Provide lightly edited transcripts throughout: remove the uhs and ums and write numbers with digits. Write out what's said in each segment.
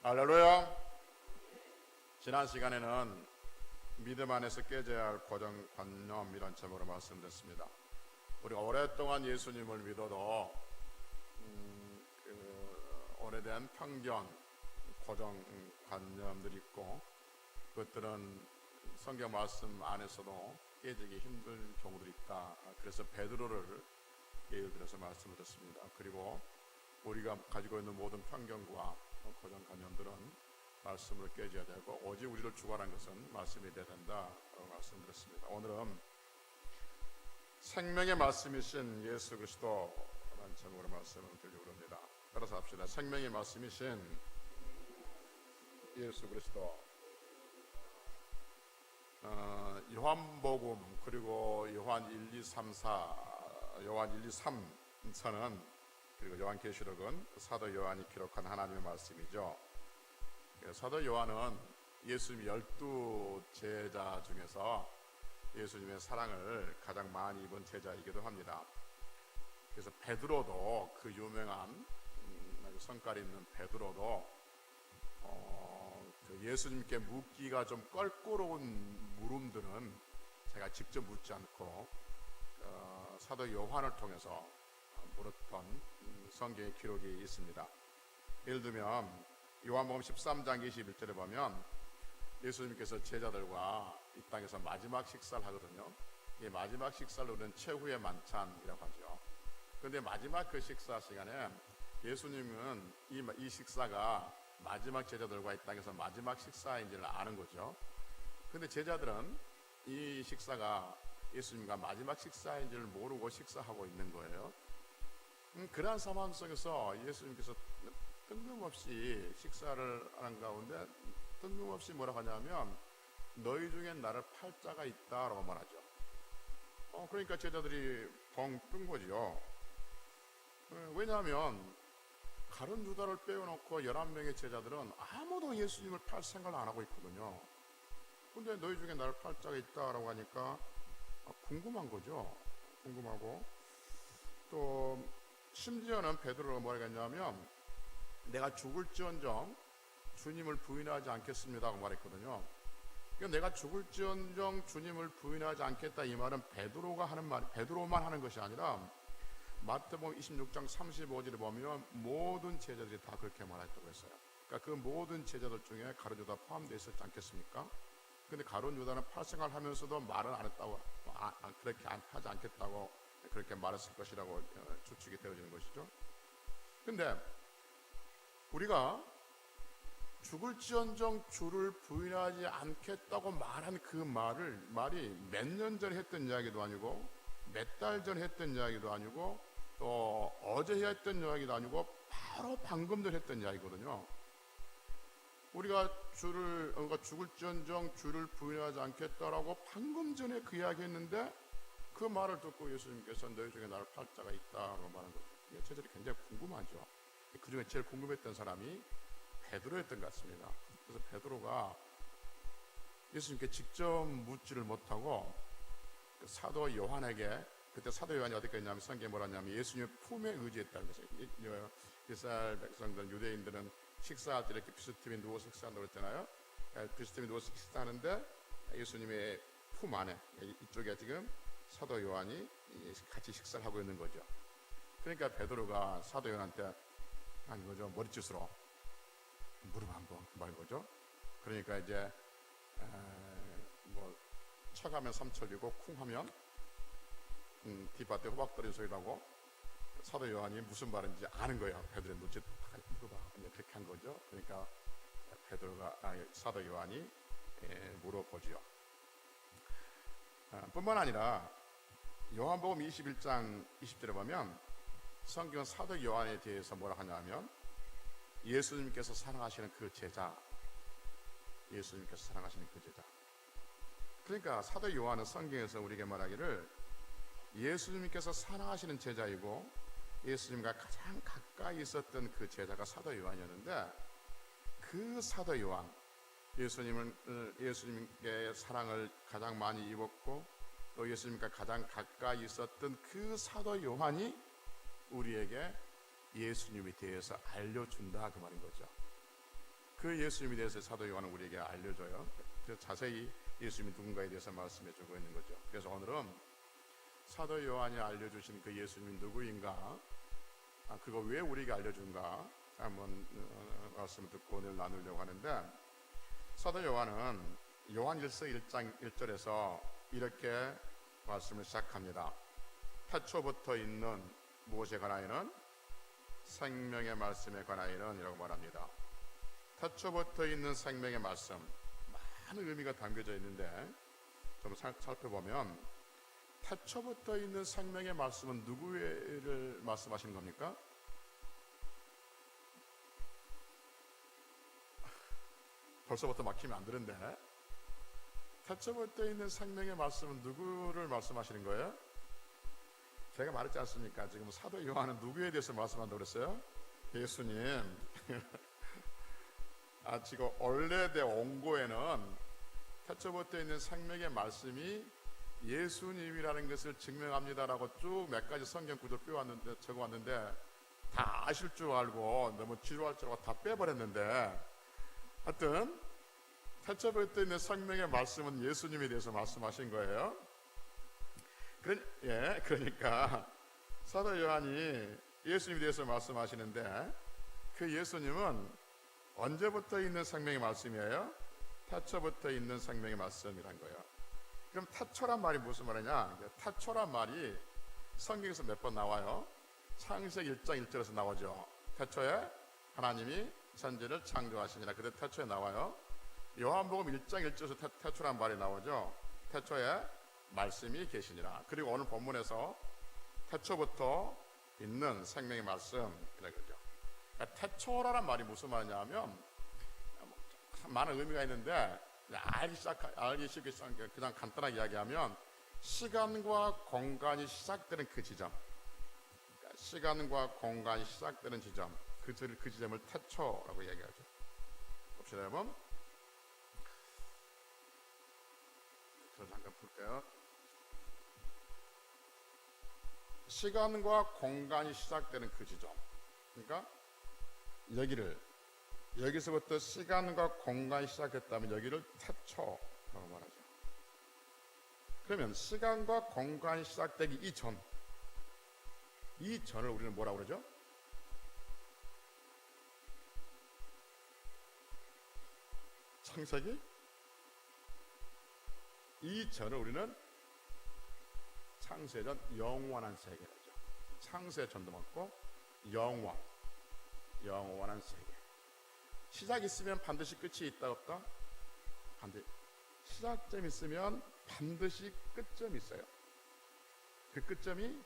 할렐루야. 지난 시간에는 믿음 안에서 깨져야 할 고정관념 이런 제목으로 말씀드렸습니다. 우리가 오랫동안 예수님을 믿어도 오래된 편견, 고정관념들이 있고 그것들은 성경 말씀 안에서도 깨지기 힘든 경우들이 있다. 그래서 베드로를 예를 들어서 말씀을 드렸습니다. 그리고 우리가 가지고 있는 모든 편견과 고정관념들은 말씀으로 깨져야 되고 오직 우리를 주관한 것은 말씀이 되어야 된다라고 말씀드렸습니다. 오늘은 생명의 말씀이신 예수 그리스도라는 제목으로 말씀을 드리려고 합니다. 따라서 합시다. 생명의 말씀이신 예수 그리스도. 요한복음 그리고 요한 1, 2, 3, 4, 요한 1, 2, 3서는 그리고 요한계시록은 사도 요한이 기록한 하나님의 말씀이죠. 사도 요한은 예수님 12제자 중에서 예수님의 사랑을 가장 많이 입은 제자이기도 합니다. 그래서 베드로도 그 유명한 성깔 있는 베드로도 그 예수님께 묻기가 좀 껄끄러운 물음들은 제가 직접 묻지 않고 사도 요한을 통해서 물었던 성경의 기록이 있습니다. 예를 들면 요한복음 13장 21절에 보면 예수님께서 제자들과 이 땅에서 마지막 식사를 하거든요. 이 마지막 식사를 우리는 최후의 만찬이라고 하죠. 그런데 마지막 그 식사 시간에 예수님은 이 식사가 마지막 제자들과 이 땅에서 마지막 식사인 줄 아는 거죠. 그런데 제자들은 이 식사가 예수님과 마지막 식사인 줄 모르고 식사하고 있는 거예요. 그러한 상황 속에서 예수님께서 뜬금없이 식사를 하는 가운데 뜬금없이 뭐라고 하냐면 너희 중에 나를 팔 자가 있다라고 말하죠. 그러니까 제자들이 벙 뜬 거죠. 왜냐하면 가룟 유다를 빼놓고 11명의 제자들은 아무도 예수님을 팔 생각을 안 하고 있거든요. 근데 너희 중에 나를 팔 자가 있다라고 하니까 궁금한 거죠. 궁금하고 또 심지어는 베드로가 뭐라고 했냐면 내가 죽을지언정 주님을 부인하지 않겠습니다고 말했거든요. 그러니까 내가 죽을지언정 주님을 부인하지 않겠다 이 말은 베드로가 하는 말, 베드로만 하는 것이 아니라 마태복음 26장 35절에 보면 모든 제자들이 다 그렇게 말했다고 했어요. 그러니까 그 모든 제자들 중에 가룟 유다 포함되어 있었지 않겠습니까? 근데 가룟 유다는 팔생활 하면서도 말은 안 했다고, 그렇게 하지 않겠다고 그렇게 말했을 것이라고 추측이 되어지는 것이죠. 근데 우리가 죽을지언정 주를 부인하지 않겠다고 말한 그 말이 몇 년 전에 했던 이야기도 아니고 몇 달 전에 했던 이야기도 아니고 또 어제 했던 이야기도 아니고 바로 방금 전에 했던 이야기거든요. 우리가 죽을지언정 주를 부인하지 않겠다라고 방금 전에 그 이야기 했는데 그 말을 듣고 예수님께서 너희 중에 나를 팔 자가 있다고 말한 거예요. 제자들이 굉장히 궁금하죠. 그 중에 제일 궁금했던 사람이 베드로였던 것 같습니다. 그래서 베드로가 예수님께 직접 묻지를 못하고 그 사도 요한에게, 그때 사도 요한이 어떻게 했냐면 성경에 뭐라 하냐면 예수님의 품에 의지했다는 것이에요. 이스라엘 백성들, 유대인들은 식사할 때 이렇게 비스듬히 누워서 식사한다고 했잖아요. 비스듬히 누워서 식사하는데 예수님의 품 안에, 이쪽에 지금 사도 요한이 같이 식사를 하고 있는 거죠. 그러니까 베드로가 사도 요한한테 아니 거죠, 머리짓으로 무릎 한번 말인 거죠. 그러니까 이제 뭐 척하면 삼척이고 쿵하면 뒷밭에 호박 떨어진 소리라고 사도 요한이 무슨 말인지 아는 거예요. 베드로의 눈치 물어봐, 그렇게 한 거죠. 그러니까 사도 요한이 물어보지요. 뿐만 아니라 요한복음 21장 20절에 보면 성경은 사도 요한에 대해서 뭐라 하냐면 예수님께서 사랑하시는 그 제자, 예수님께서 사랑하시는 그 제자. 그러니까 사도 요한은 성경에서 우리에게 말하기를 예수님께서 사랑하시는 제자이고 예수님과 가장 가까이 있었던 그 제자가 사도 요한이었는데 그 사도 요한, 예수님께 사랑을 가장 많이 입었고 또 예수님과 가장 가까이 있었던 그 사도 요한이 우리에게 예수님에 대해서 알려준다 그 말인 거죠. 그 예수님에 대해서 사도 요한은 우리에게 알려줘요. 그래서 자세히 예수님이 누군가에 대해서 말씀해주고 있는 거죠. 그래서 오늘은 사도 요한이 알려주신 그 예수님이 누구인가, 그거 왜 우리에게 알려준가 한번 말씀을 듣고 오늘 나누려고 하는데, 사도 요한은 요한 1서 1장 1절에서 이렇게 말씀을 시작합니다. 태초부터 있는 무엇에 관하여는? 생명의 말씀에 관하여는 이라고 말합니다. 태초부터 있는 생명의 말씀, 많은 의미가 담겨져 있는데 좀 살펴보면 태초부터 있는 생명의 말씀은 누구를 말씀하시는 겁니까? 벌써부터 막히면 안 되는데, 태초부터 있는 생명의 말씀은 누구를 말씀하시는 거예요? 제가 말했지 않습니까? 지금 사도 요한은 누구에 대해서 말씀한다고 그랬어요? 예수님. 지금 원래대 원고에는 태초부터 있는 생명의 말씀이 예수님이라는 것을 증명합니다라고 쭉 몇 가지 성경 구절 적어왔는데 다 아실 줄 알고 너무 지루할 줄 알고 다 빼버렸는데, 하여튼 태초부터 있는 생명의 말씀은 예수님에 대해서 말씀하신 거예요. 그러니까 사도 요한이 예수님에 대해서 말씀하시는데, 그 예수님은 언제부터 있는 생명의 말씀이에요? 태초부터 있는 생명의 말씀이란 거예요. 그럼 태초란 말이 무슨 말이냐? 태초란 말이 성경에서 몇 번 나와요? 창세기 1장 1절에서 나오죠. 태초에 하나님이 천지를 창조하시니라. 그때 태초에 나와요. 요한복음 1장 1절에서 태초란 말이 나오죠. 태초에 말씀이 계시니라. 그리고 오늘 본문에서 태초부터 있는 생명의 말씀, 그러죠. 그러니까 태초라는 말이 무슨 말이냐면 많은 의미가 있는데 알기 쉽게 그냥 간단하게 이야기하면 시간과 공간이 시작되는 그 지점, 그러니까 시간과 공간이 시작되는 지점, 그 지점을 태초라고 얘기하죠. 봅시다 여러분. 저 잠깐 볼게요. 시간과 공간이 시작되는 그 지점, 그러니까 여기서부터 시간과 공간이 시작했다면 여기를 태초라고 말하죠. 그러면 시간과 공간이 시작되기 이전을 우리는 뭐라고 그러죠? 창세기 이전을 우리는 창세전 영원한 세계라죠. 창세 전도 먹고 영원한 세계. 시작이 있으면 반드시 끝이 있다 없다? 시작점이 있으면 반드시 끝점이 있어요. 그 끝점이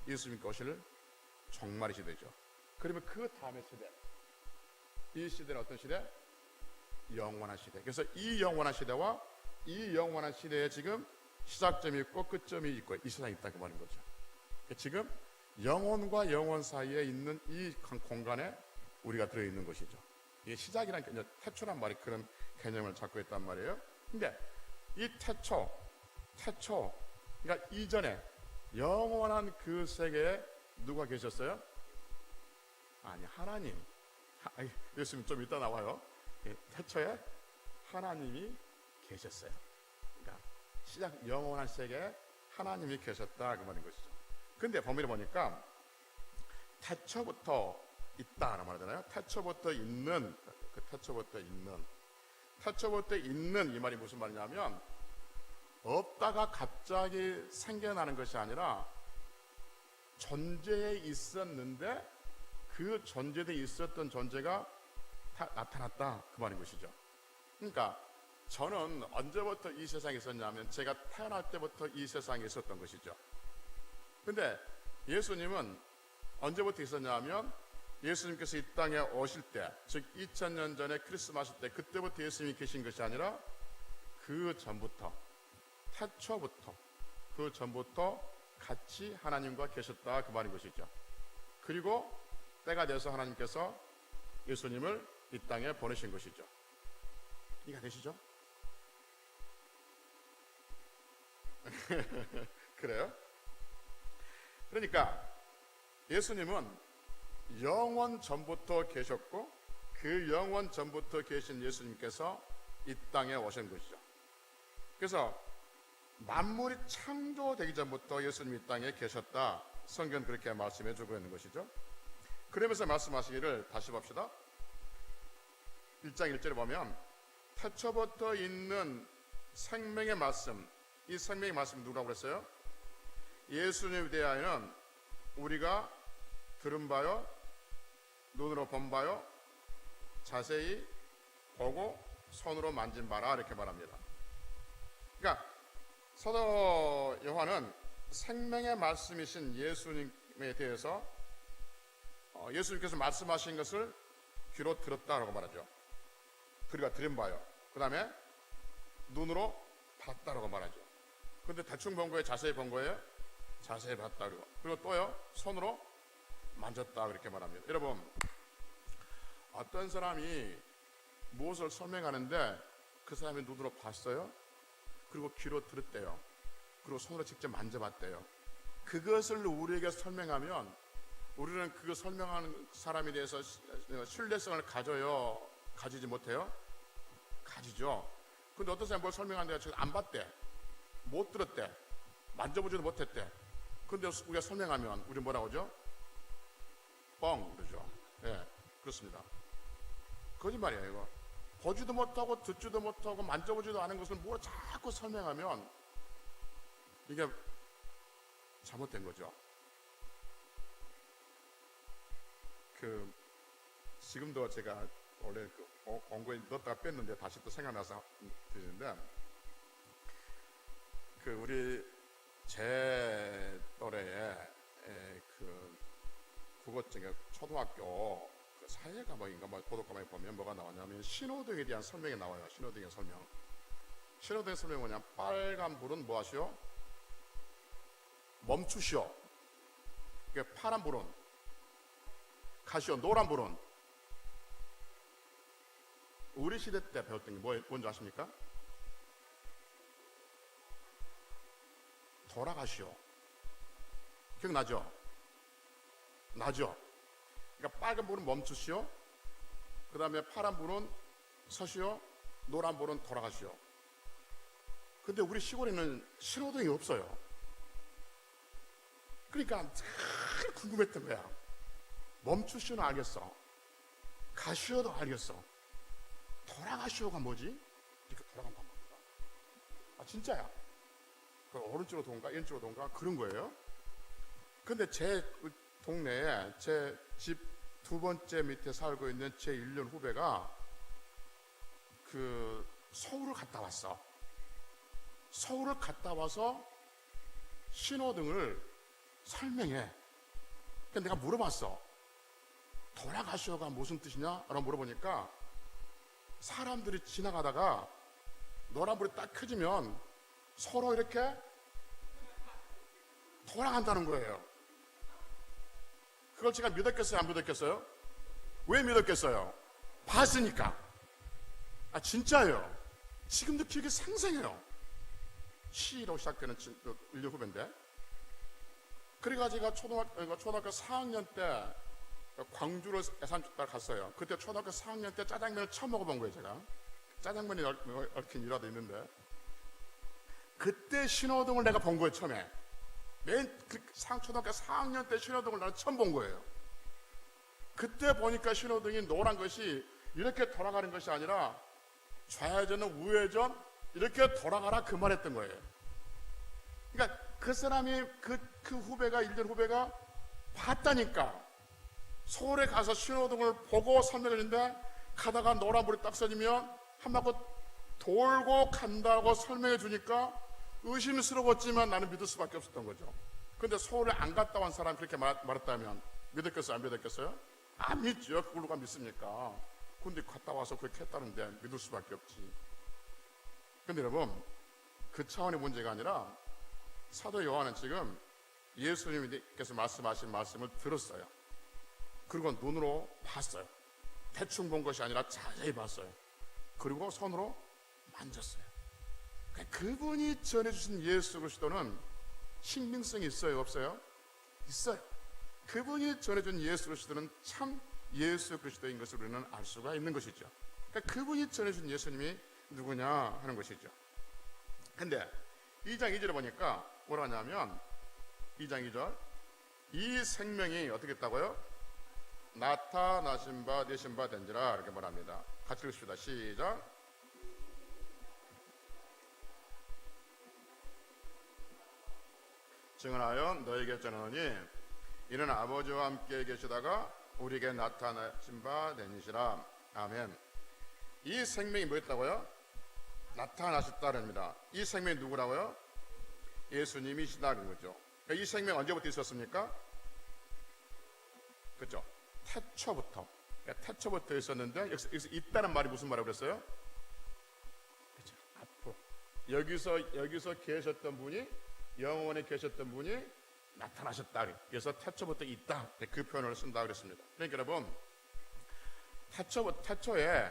예수님께 오실 종말의 시대죠. 그러면 그 다음의 시대, 이 시대는 어떤 시대? 영원한 시대. 그래서 이 영원한 시대와 이 영원한 시대에 지금 시작점이 있고 끝점이 있고 이 세상이 있다, 그 말인 거죠. 지금 영혼과 영혼 사이에 있는 이 공간에 우리가 들어있는 것이죠. 이게 시작이란 개념, 태초란 말이 그런 개념을 갖고 있단 말이에요. 근데 이 태초, 그러니까 이전에 영원한 그 세계에 누가 계셨어요? 아니, 하나님. 예수님 좀 이따 나와요. 태초에 하나님이 계셨어요. 그러니까 시작 영원한 세계에 하나님이 계셨다, 그 말인 것이죠. 근데 범위를 보니까 태초부터 있다라고 말하잖아요. 태초부터 있는 이 말이 무슨 말이냐면 없다가 갑자기 생겨나는 것이 아니라 존재에 있었는데 그 존재에 있었던 존재가 나타났다, 그 말인 것이죠. 그러니까 저는 언제부터 이 세상에 있었냐면 제가 태어날 때부터 이 세상에 있었던 것이죠. 근데 예수님은 언제부터 있었냐면 예수님께서 이 땅에 오실 때, 즉 2000년 전에 크리스마스 때, 그때부터 예수님이 계신 것이 아니라 그 전부터, 태초부터, 그 전부터 같이 하나님과 계셨다, 그 말인 것이죠. 그리고 때가 돼서 하나님께서 예수님을 이 땅에 보내신 것이죠. 이해가 되시죠? 그래요? 그러니까 예수님은 영원 전부터 계셨고 그 영원 전부터 계신 예수님께서 이 땅에 오신 것이죠. 그래서 만물이 창조되기 전부터 예수님이 이 땅에 계셨다. 성경 그렇게 말씀해 주고 있는 것이죠. 그러면서 말씀하시기를 다시 봅시다. 1장 1절에 보면 태초부터 있는 생명의 말씀, 이 생명의 말씀이 누구라고 그랬어요? 예수님에 대하여는 우리가 들은 바요, 눈으로 본 바요, 자세히 보고 손으로 만진 바라, 이렇게 말합니다. 그러니까 사도 요한은 생명의 말씀이신 예수님에 대해서 예수님께서 말씀하신 것을 귀로 들었다라고 말하죠. 우리가 들은 바요, 그 다음에 눈으로 봤다라고 말하죠. 근데 대충 본 거예요? 자세히 본 거예요? 자세히 봤다. 그리고 또요, 손으로 만졌다, 그렇게 말합니다. 여러분, 어떤 사람이 무엇을 설명하는데 그 사람이 눈으로 봤어요, 그리고 귀로 들었대요, 그리고 손으로 직접 만져봤대요. 그것을 우리에게 설명하면 우리는 그 설명하는 사람에 대해서 신뢰성을 가져요, 가지지 못해요? 가지죠. 근데 어떤 사람이 뭘 설명하는데 안 봤대, 못 들었대, 만져보지도 못했대. 근데 우리가 설명하면 우리 뭐라고 하죠? 뻥 그러죠. 예, 그렇습니다. 거짓말이에요. 이거 보지도 못하고 듣지도 못하고 만져보지도 않은 것을 뭐 자꾸 설명하면 이게 잘못된 거죠. 지금도 제가 원래 공고에 넣었다가 뺐는데 다시 또 생각나서 드리는데, 우리 제 또래에 국어증에 초등학교 사회 과목인가 도덕 과목에 보면 뭐가 나오냐면 신호등에 대한 설명이 나와요. 신호등의 설명. 신호등의 설명이 뭐냐? 빨간 불은 뭐 하시오? 멈추시오. 파란 불은 가시오. 노란 불은 우리 시대 때 배웠던 게 뭔지 아십니까? 돌아가시오. 기억나죠? 나죠? 그러니까 빨간 불은 멈추시오, 그 다음에 파란 불은 서시오, 노란 불은 돌아가시오. 근데 우리 시골에는 신호등이 없어요. 그러니까 늘 궁금했던 거야. 멈추시오는 알겠어, 가시오도 알겠어, 돌아가시오가 뭐지? 이렇게 돌아간단 말이야. 아, 진짜야. 오른쪽으로 돈가 왼쪽으로 돈가 그런 거예요. 근데 제 동네에 제 집 두 번째 밑에 살고 있는 제 1년 후배가 서울을 갔다 왔어. 서울을 갔다 와서 신호등을 설명해. 그래서 내가 물어봤어. 돌아가시오가 무슨 뜻이냐? 라고 물어보니까 사람들이 지나가다가 노란불이 딱 켜지면 서로 이렇게 돌아간다는 거예요. 그걸 제가 믿었겠어요? 안 믿었겠어요? 왜 믿었겠어요? 봤으니까. 아, 진짜예요. 지금도 기억이 생생해요. 시로 시작되는 1년 후배인데. 그래가지고 초등학교 4학년 때 광주로 애산주달 갔어요. 그때 초등학교 4학년 때 짜장면을 처음 먹어본 거예요. 제가 짜장면이 얽힌 일화도 있는데, 그때 신호등을 내가 본 거예요. 처음에 초등학교 4학년 때 신호등을 나는 처음 본 거예요. 그때 보니까 신호등이 노란 것이 이렇게 돌아가는 것이 아니라 좌회전은 우회전 이렇게 돌아가라, 그 말했던 거예요. 그러니까 그 사람이 그 후배가 1년 후배가 봤다니까. 서울에 가서 신호등을 보고 설명했는데 가다가 노란불이 딱 써지면 한 바퀴 돌고 간다고 설명해 주니까 의심스러웠지만 나는 믿을 수밖에 없었던 거죠. 근데 서울에 안 갔다 온 사람이 그렇게 말했다면 믿었겠어요? 안 믿었겠어요? 안 믿죠. 그걸로 누가 믿습니까? 근데 갔다 와서 그렇게 했다는데 믿을 수밖에 없지. 근데 여러분, 그 차원의 문제가 아니라 사도 요한은 지금 예수님께서 말씀하신 말씀을 들었어요. 그리고 눈으로 봤어요. 대충 본 것이 아니라 자세히 봤어요. 그리고 손으로 만졌어요. 그분이 전해주신 예수 그리스도는 신빙성이 있어요? 없어요? 있어요. 그분이 전해준 예수 그리스도는 참 예수 그리스도인 것을 우리는 알 수가 있는 것이죠. 그러니까 그분이 전해준 예수님이 누구냐 하는 것이죠. 근데 2장 2절에 보니까 뭐라 하냐면 2장 2절 이 생명이 어떻게 했다고요? 나타나신 바 되신 바 된지라 이렇게 말합니다. 같이 읽읍시다. 시작. 증언하여 너에게 전하노니 이는 아버지와 함께 계시다가 우리에게 나타나신 바 되니시라. 아멘. 이 생명이 뭐였다고요? 나타나셨다랍니다. 이 생명이 누구라고요? 예수님이시다는 거죠. 이 생명 언제부터 있었습니까? 그렇죠. 태초부터. 태초부터 있었는데 여기서 있다는 말이 무슨 말이라고 그랬어요? 그렇죠. 앞으로 여기서 계셨던 분이 영원에 계셨던 분이 나타나셨다. 그래서 태초부터 있다. 그 표현을 쓴다 그랬습니다. 그러니까 여러분 태초에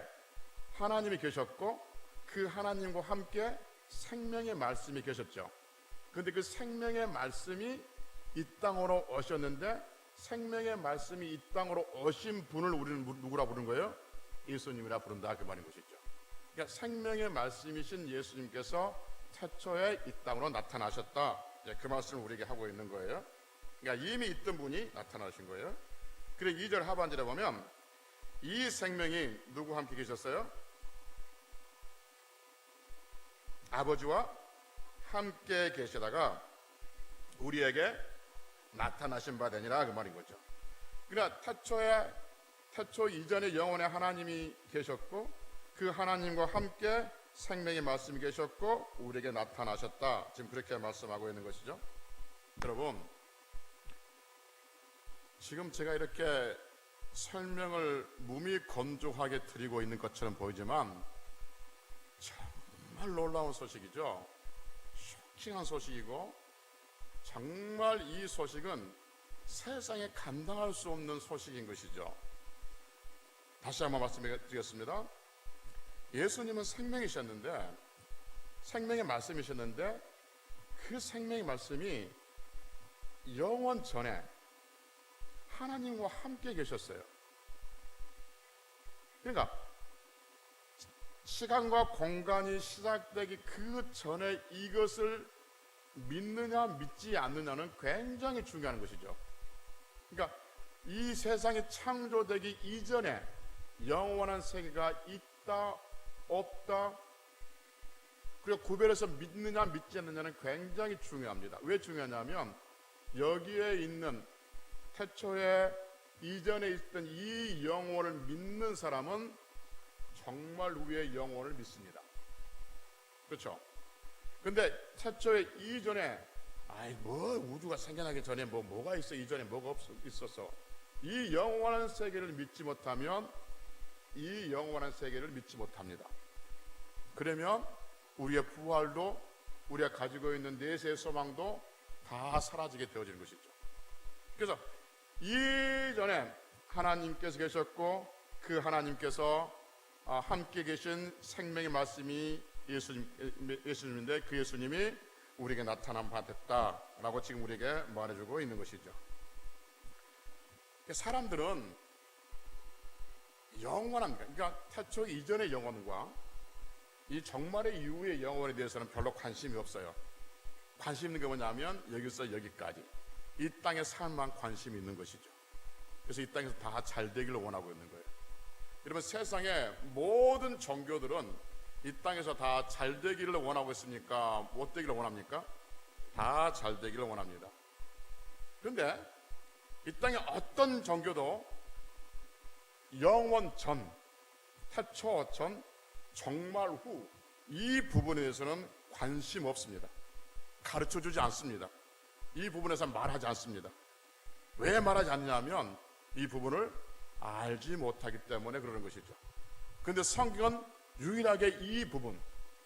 하나님이 계셨고 그 하나님과 함께 생명의 말씀이 계셨죠. 그런데 그 생명의 말씀이 이 땅으로 오셨는데 생명의 말씀이 이 땅으로 오신 분을 우리는 누구라 부른 거예요? 예수님이라 부른다 그 말인 것이죠. 그러니까 생명의 말씀이신 예수님께서 태초에 이 땅으로 나타나셨다. 그 말씀을 우리에게 하고 있는 거예요. 그러니까 이미 있던 분이 나타나신 거예요. 그리고 2절 하반절에 보면 이 생명이 누구와 함께 계셨어요? 아버지와 함께 계시다가 우리에게 나타나신 바 되니라 그 말인 거죠. 그러나 태초 이전에 영원의 하나님이 계셨고 그 하나님과 함께 생명의 말씀이 계셨고 우리에게 나타나셨다. 지금 그렇게 말씀하고 있는 것이죠. 여러분 지금 제가 이렇게 설명을 무미건조하게 드리고 있는 것처럼 보이지만 정말 놀라운 소식이죠. 쇼킹한 소식이고 정말 이 소식은 세상에 감당할 수 없는 소식인 것이죠. 다시 한번 말씀드리겠습니다. 예수님은 생명이셨는데 생명의 말씀이셨는데 그 생명의 말씀이 영원 전에 하나님과 함께 계셨어요. 그러니까 시간과 공간이 시작되기 그 전에 이것을 믿느냐 믿지 않느냐는 굉장히 중요한 것이죠. 그러니까 이 세상이 창조되기 이전에 영원한 세계가 있다 없다 그리고 구별해서 믿느냐 믿지 않느냐는 굉장히 중요합니다. 왜 중요하냐면 여기에 있는 태초에 이전에 있던 이 영혼을 믿는 사람은 정말 우리의 영혼을 믿습니다. 그렇죠? 근데 태초에 이전에 우주가 생겨나기 전에 뭐가 있어? 이전에 뭐가 있었어? 이 영원한 세계를 믿지 못하면 이 영원한 세계를 믿지 못합니다. 그러면 우리의 부활도 우리가 가지고 있는 내세의 소망도 다 사라지게 되어지는 것이죠. 그래서 이전에 하나님께서 계셨고 그 하나님께서 함께 계신 생명의 말씀이 예수님인데 그 예수님이 우리에게 나타난 바 됐다라고 지금 우리에게 말해주고 있는 것이죠. 사람들은 영원한, 그러니까 태초 이전의 영혼과 이 정말의 이후의 영혼에 대해서는 별로 관심이 없어요. 관심 있는 게 뭐냐면 여기서 여기까지 이 땅의 삶만 관심이 있는 것이죠. 그래서 이 땅에서 다 잘 되기를 원하고 있는 거예요. 여러분 세상의 모든 종교들은 이 땅에서 다 잘 되기를 원하고 있으니까 못 되기를 원합니까? 다 잘 되기를 원합니다. 그런데 이 땅의 어떤 종교도 영원 전, 태초 전, 종말 후 이 부분에 대해서는 관심 없습니다. 가르쳐주지 않습니다. 이 부분에서 말하지 않습니다. 왜 말하지 않느냐면 이 부분을 알지 못하기 때문에 그러는 것이죠. 그런데 성경은 유일하게 이 부분,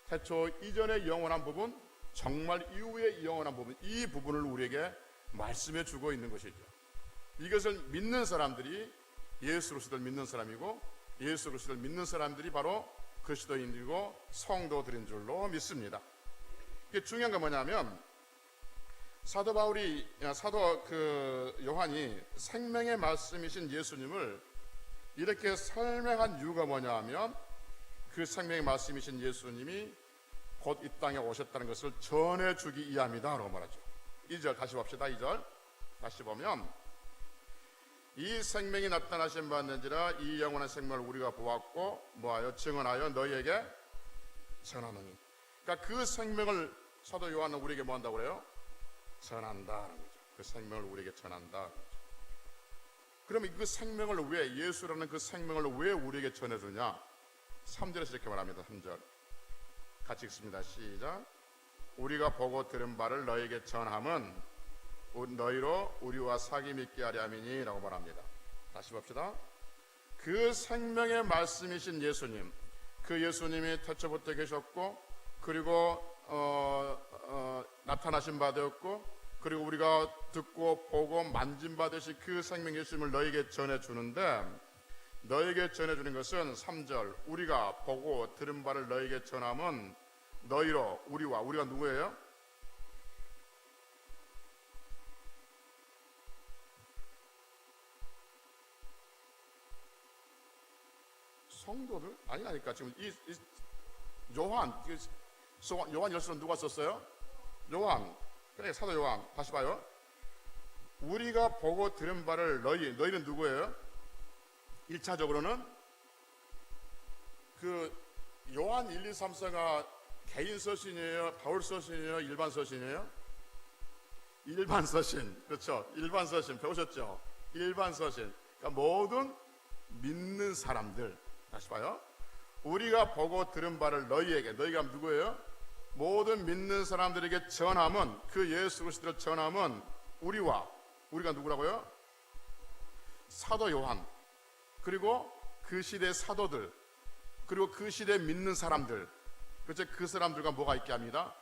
태초 이전의 영원한 부분, 정말 이후의 영원한 부분, 이 부분을 우리에게 말씀해 주고 있는 것이죠. 이것을 믿는 사람들이 예수 그리스도를 믿는 사람이고 예수 그리스도를 믿는 사람들이 바로 그리스도인들이고 성도들인 줄로 믿습니다. 이게 중요한 건 뭐냐면 사도 요한이 생명의 말씀이신 예수님을 이렇게 설명한 이유가 뭐냐 하면 그 생명의 말씀이신 예수님이 곧 이 땅에 오셨다는 것을 전해주기 위함이다 라고 말하죠. 2절 다시 봅시다. 2절 다시 보면 이 생명이 나타나신 바 있는지라 이 영원한 생명을 우리가 보았고 뭐하여 증언하여 너희에게 전하노니. 그러니까 그 생명을 사도 요한은 우리에게 뭐 한다고 그래요? 전한다는 거죠. 그 생명을 우리에게 전한다. 그러면 그 생명을 왜, 예수라는 그 생명을 왜 우리에게 전해주냐? 3절에서 이렇게 말합니다. 3절 같이 읽습니다. 시작. 우리가 보고 들은 바를 너에게 전함은 너희로 우리와 사귐 있게 하려 함이니 라고 말합니다. 다시 봅시다. 그 생명의 말씀이신 예수님, 그 예수님이 태초부터 계셨고 그리고 나타나신 바 되었고 그리고 우리가 듣고 보고 만진 바 되신 그 생명 예수님을 너에게 전해주는데, 너에게 전해주는 것은 3절 우리가 보고 들은 바를 너에게 전함은 너희로 우리가 누구예요? 성도들? 아니라니까. 지금 이 요한 열서는 누가 썼어요? 요한. 그래, 사도 요한. 다시 봐요. 우리가 보고 들은 바를 너희는 누구예요? 1차적으로는 그 요한 1, 2, 3, 4가 개인 서신이에요? 바울 서신이에요? 일반 서신이에요? 일반 서신. 그렇죠. 일반 서신 배우셨죠? 일반 서신. 그러니까 모든 믿는 사람들. 다시 봐요. 우리가 보고 들은 바를 너희에게, 너희가 누구예요? 모든 믿는 사람들에게 전함은, 그 예수 그리스도를 전함은 우리가 누구라고요? 사도 요한, 그리고 그 시대 사도들, 그리고 그 시대 믿는 사람들, 그렇죠? 그 사람들과 뭐가 있게 합니다?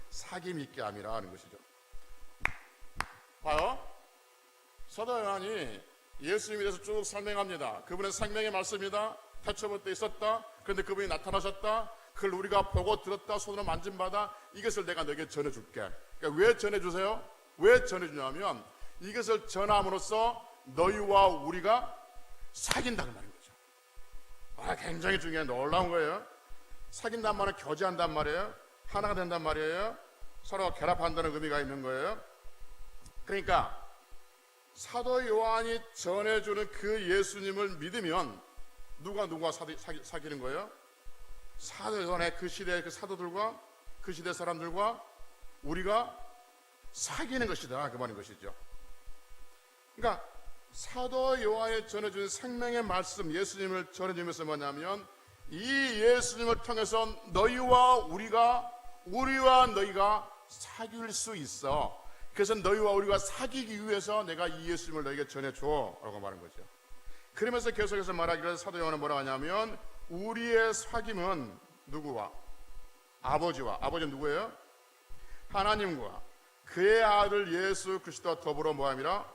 사귐 있게 함이라 하는 것이죠. 봐요. 사도 요한이 예수님에 대해서 쭉 설명합니다. 그분의 생명의 말씀이다. 태초부터 있었다. 그런데 그분이 나타나셨다. 그걸 우리가 보고 들었다. 손으로 만진 바다. 이것을 내가 너에게 전해줄게. 그러니까 왜 전해주세요? 왜 전해주냐면 이것을 전함으로써 너희와 우리가 사귄다는 말인 거죠. 굉장히 중요한 놀라운 거예요. 사귄단 말은 교제한단 말이에요. 하나가 된단 말이에요. 서로 결합한다는 의미가 있는 거예요. 그러니까 사도 요한이 전해주는 그 예수님을 믿으면 누가 사귀는 거예요? 사도 요한의 그 시대의 그 사도들과 그 시대 사람들과 우리가 사귀는 것이다, 그 말인 것이죠. 그러니까 사도 요한이 전해준 생명의 말씀, 예수님을 전해주면서 뭐냐면 이 예수님을 통해서 너희와 너희가 사귈 수 있어. 그래서 너희와 우리가 사귀기 위해서 내가 이 예수님을 너에게 전해줘 라고 말한 거죠. 그러면서 계속해서 말하기를 사도 요한은 뭐라고 하냐면 우리의 사귐은 누구와? 아버지와. 아버지는 누구예요? 하나님과 그의 아들 예수 그리스도와 더불어 뭐함이라?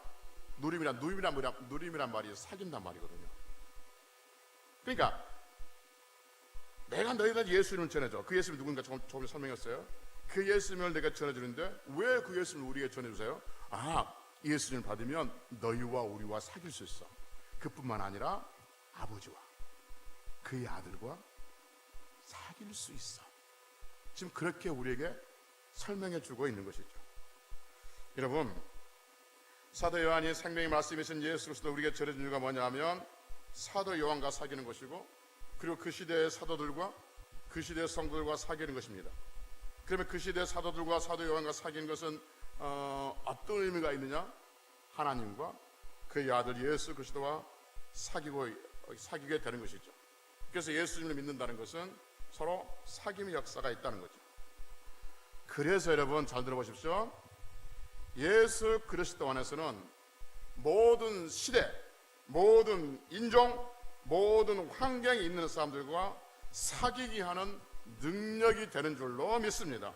누림이란 말이 사귄단 말이거든요. 그러니까 내가 너희들 예수님을 전해줘. 그 예수님이 누군가 조금 전에 설명했어요. 그 예수님을 내가 전해주는데 왜 그 예수님을 우리에게 전해주세요? 이 예수님을 받으면 너희와 우리와 사귈 수 있어. 그뿐만 아니라 아버지와 그의 아들과 사귈 수 있어. 지금 그렇게 우리에게 설명해 주고 있는 것이죠. 여러분, 사도 요한이 생명의 말씀이신 예수 그리스도 우리에게 전해준 이유가 뭐냐면 사도 요한과 사귀는 것이고 그리고 그 시대의 사도들과 그 시대의 성도들과 사귀는 것입니다. 그러면 그 시대의 사도들과 사도 요한과 사귀는 것은 어떤 의미가 있느냐? 하나님과 그의 아들 예수 그리스도와 사귀게 되는 것이죠. 그래서 예수님을 믿는다는 것은 서로 사귐의 역사가 있다는 거죠. 그래서 여러분 잘 들어보십시오. 예수 그리스도 안에서는 모든 시대, 모든 인종, 모든 환경에 있는 사람들과 사귀게 하는 능력이 되는 줄로 믿습니다.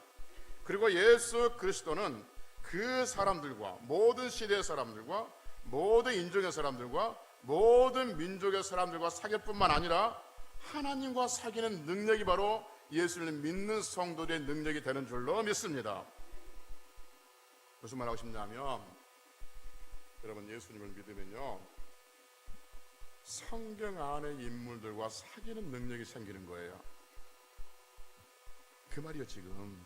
그리고 예수 그리스도는 그 사람들과 모든 시대의 사람들과 모든 인종의 사람들과 모든 민족의 사람들과 사귈 뿐만 아니라 하나님과 사귀는 능력이 바로 예수를 믿는 성도들의 능력이 되는 줄로 믿습니다. 무슨 말하고 싶냐면 여러분 예수님을 믿으면요 성경 안의 인물들과 사귀는 능력이 생기는 거예요. 그 말이요. 지금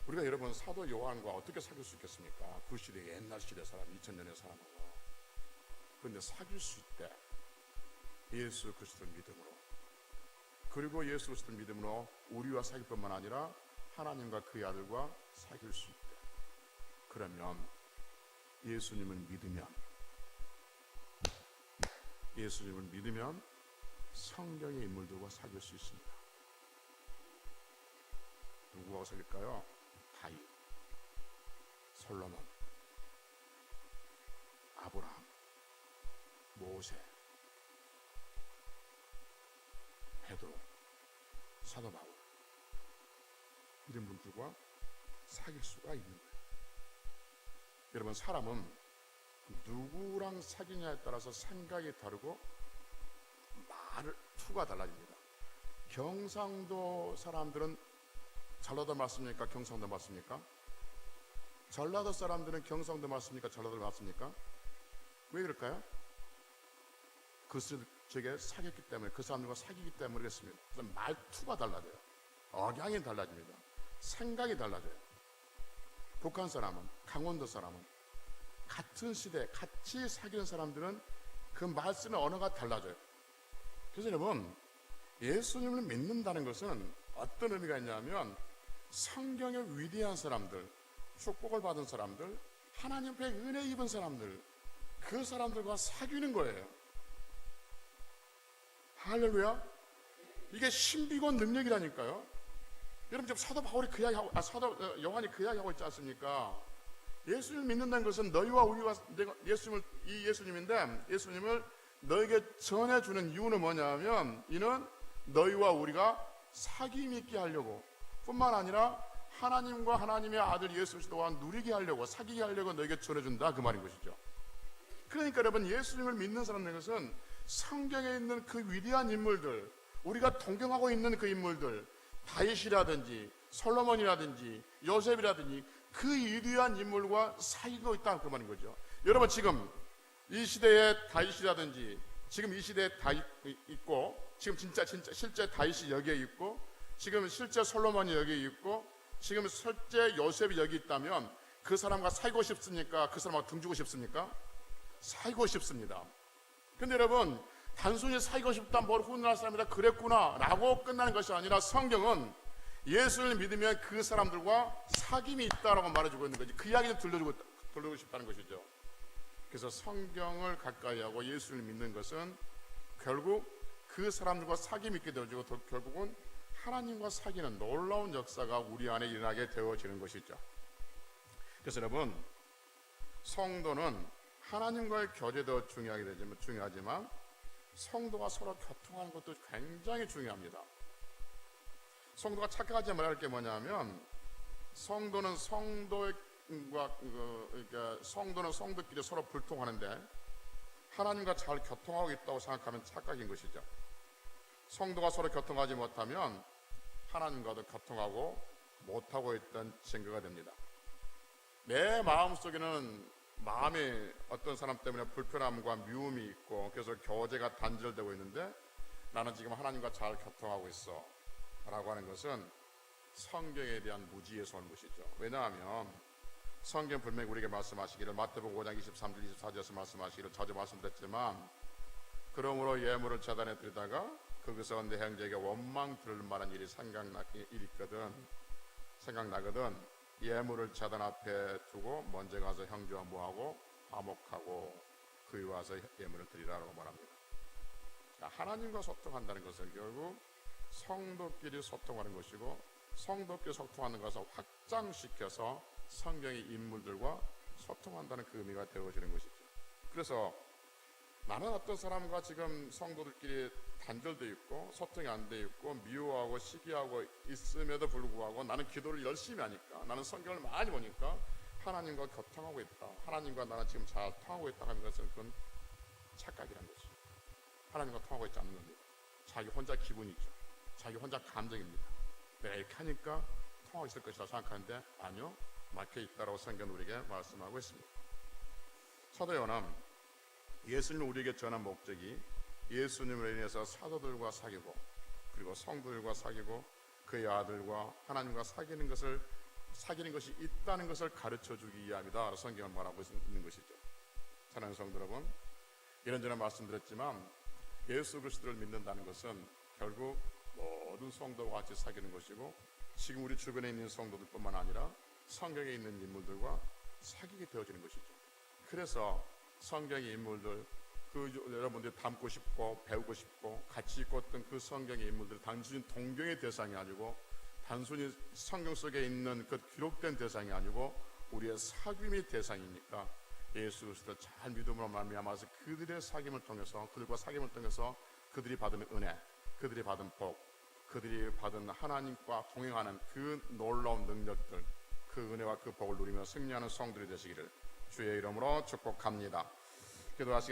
우리가 여러분 사도 요한과 어떻게 사귈 수 있겠습니까? 그 시대 옛날 시대 사람, 2000년의 사람하고. 그런데 사귈 수 있대. 예수 그리스도를 믿음으로. 그리고 예수 그리스도를 믿음으로 우리와 사귈 뿐만 아니라 하나님과 그의 아들과 사귈 수 있대. 그러면 예수님을 믿으면 성경의 인물들과 사귈 수 있습니다. 누구와 사귈까요? 다윗, 솔로몬, 아브라함, 모세, 베드로, 사도 바울, 이런 분들과 사귈 수가 있는 거예요. 여러분, 사람은 누구랑 사귀냐에 따라서 생각이 다르고 투가 달라집니다. 경상도 사람들은 전라도 맞습니까? 경상도 맞습니까? 전라도 사람들은 경상도 맞습니까? 전라도 맞습니까? 왜 그럴까요? 그쪽에 사귀었기 때문에, 그 사람들과 사귀기 때문에 그렇습니다. 그래서 말투가 달라져요. 억양이 달라집니다. 생각이 달라져요. 북한 사람은, 강원도 사람은 같은 시대 같이 사귀는 사람들은 그 말 쓰는 언어가 달라져요. 그래서 여러분, 예수님을 믿는다는 것은 어떤 의미가 있냐면 성경의 위대한 사람들, 축복을 받은 사람들, 하나님 앞에 은혜 입은 사람들, 그 사람들과 사귀는 거예요. 할렐루야. 이게 신비고 능력이라니까요. 여러분, 지금 사도 바울이 그 이야기하고, 사도 요한이 그 이야기하고 있지 않습니까? 예수님을 믿는다는 것은 너희와 우리가, 예수님인데, 예수님을 너에게 전해주는 이유는 뭐냐면, 이는 너희와 우리가 사귐 있게 하려고, 뿐만 아니라 하나님과 하나님의 아들 예수 그리스도와 누리게 하려고, 사귀게 하려고 너에게 전해준다, 그 말인 것이죠. 그러니까 여러분, 예수님을 믿는 사람들은 것은 성경에 있는 그 위대한 인물들, 우리가 동경하고 있는 그 인물들, 다윗이라든지 솔로몬이라든지 요셉이라든지 그 위대한 인물과 사귀고 있다는 그 말인 거죠. 여러분, 지금 이 시대에 다윗이라든지, 지금 이 시대에 다윗 있고, 지금 진짜 실제 다윗이 여기에 있고, 지금 실제 솔로몬이 여기에 있고, 지금 실제 요셉이 여기 있다면 그 사람과 사귀고 싶습니까? 그 사람과 등지고 싶습니까? 사귀고 싶습니다. 근데 여러분, 단순히 사귀고 싶다, 뭘 훈훈할 사람이다, 그랬구나 라고 끝나는 것이 아니라 성경은 예수를 믿으면 그 사람들과 사귐이 있다라고 말해주고 있는 거지. 그 이야기를 들려주고 싶다는 것이죠. 그래서 성경을 가까이 하고 예수를 믿는 것은 결국 그 사람들과 사귐이 있게 되어지고, 결국은 하나님과 사귀는 놀라운 역사가 우리 안에 일어나게 되어지는 것이죠. 그래서 여러분, 성도는 하나님과의 교제도 중요하지만 성도가 서로 교통하는 것도 굉장히 중요합니다. 성도가 착각하지 말아야 할 게 뭐냐면, 성도는 성도끼리 서로 불통하는데 하나님과 잘 교통하고 있다고 생각하면 착각인 것이죠. 성도가 서로 교통하지 못하면 하나님과도 교통하고 못하고 있던 증거가 됩니다. 내 마음속에는 마음에 어떤 사람 때문에 불편함과 미움이 있고, 그래서 교제가 단절되고 있는데 나는 지금 하나님과 잘 교통하고 있어 라고 하는 것은 성경에 대한 무지에서 온 것이죠. 왜냐하면 성경 분명히 우리에게 말씀하시기를, 마태복음 5장 23절 24절에서 말씀하시기를 자주 말씀드렸지만, 그러므로 예물을 제단에 드리다가 거기서 내 형제에게 원망 들을 만한 일이 생각나거든 예물을 제단 앞에 두고 먼저 가서 형제와 뭐하고 화목하고 그에 와서 예물을 드리라고 말합니다. 하나님과 소통한다는 것은 결국 성도끼리 소통하는 것이고, 성도끼리 소통하는 것을 확장시켜서 성경의 인물들과 소통한다는 그 의미가 되어지는 것이죠. 그래서 나는 어떤 사람과 지금 성도들끼리 단절되어 있고 소통이 안 되어 있고 미워하고 시기하고 있음에도 불구하고 나는 기도를 열심히 하니까, 나는 성경을 많이 보니까 하나님과 교통하고 있다, 하나님과 나는 지금 잘 통하고 있다 하는 것은 그건 착각이라는 것이죠. 하나님과 통하고 있지 않는 겁니다. 자기 혼자 기분이죠. 자기 혼자 감정입니다. 내가 이렇게 하니까 통하고 있을 것이라 생각하는데 아니요, 막혀 있다라고 성경은 우리에게 말씀하고 있습니다. 사도 요한은 예수님을 우리에게 전한 목적이 예수님으로 인해서 사도들과 사귀고 그리고 성도들과 사귀고 그의 아들과 하나님과 사귀는 것이 있다는 것을 가르쳐 주기 위함이다. 성경을 말하고 있는 것이죠. 사랑하는 성도 여러분, 이런저런 말씀드렸지만 예수 그리스도를 믿는다는 것은 결국 모든 성도와 같이 사귀는 것이고 지금 우리 주변에 있는 성도들뿐만 아니라 성경에 있는 인물들과 사귀게 되어지는 것이죠. 그래서 성경의 인물들 여러분들이 닮고 싶고 배우고 싶고 같이 있었던 그 성경의 인물들 단순히 동경의 대상이 아니고 단순히 성경 속에 있는 그 기록된 대상이 아니고 우리의 사귐의 대상이니까 예수 그리스도를 잘 믿음으로 말미암아서 그들의 사귐을 통해서 그들과 사귐을 통해서 그들이 받은 은혜, 그들이 받은 복, 그들이 받은 하나님과 동행하는 그 놀라운 능력들, 그 은혜와 그 복을 누리며 승리하는 성들이 되시기를 주의 이름으로 축복합니다. 기도하시겠습니다.